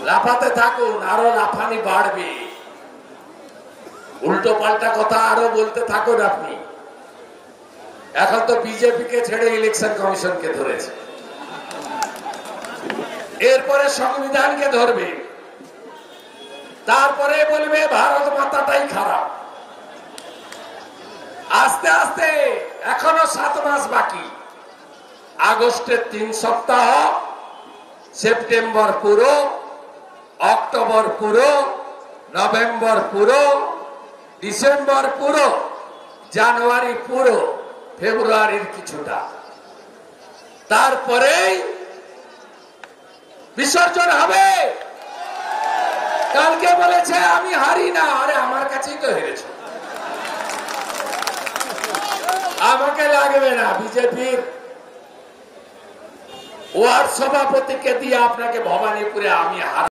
লাফাতে থাকুন, আরো লাফানি বাড়বে, উল্টো পাল্টা কথা আরো বলতে থাকুন আপনি। এখন তো বিজেপিকে ছেড়ে ইলেকশন কমিশনকে ধরেছে, এরপরে সংবিধানকে ধরবে, তারপরে বলবে ভারত মাতাটাই খারাপ। আস্তে আস্তে এখনো 7 মাস বাকি, আগস্টের 3 সপ্তাহ, সেপ্টেম্বর পুরো, অক্টোবর পুরো, নভেম্বর পুরো, ডিসেম্বর পুরো, জানুয়ারি পুরো, ফেব্রুয়ারির কিছুটা, তারপরেই বিসর্জন হবে। কালকে বলেছে আমি হারি না, আরে আমার কাছেই তো হেরেছ, আমাকে লাগবে না। বিজেপির ওয়ার্ড সভাপতিকে দিয়ে আপনাকে ভবানীপুরে আমি হার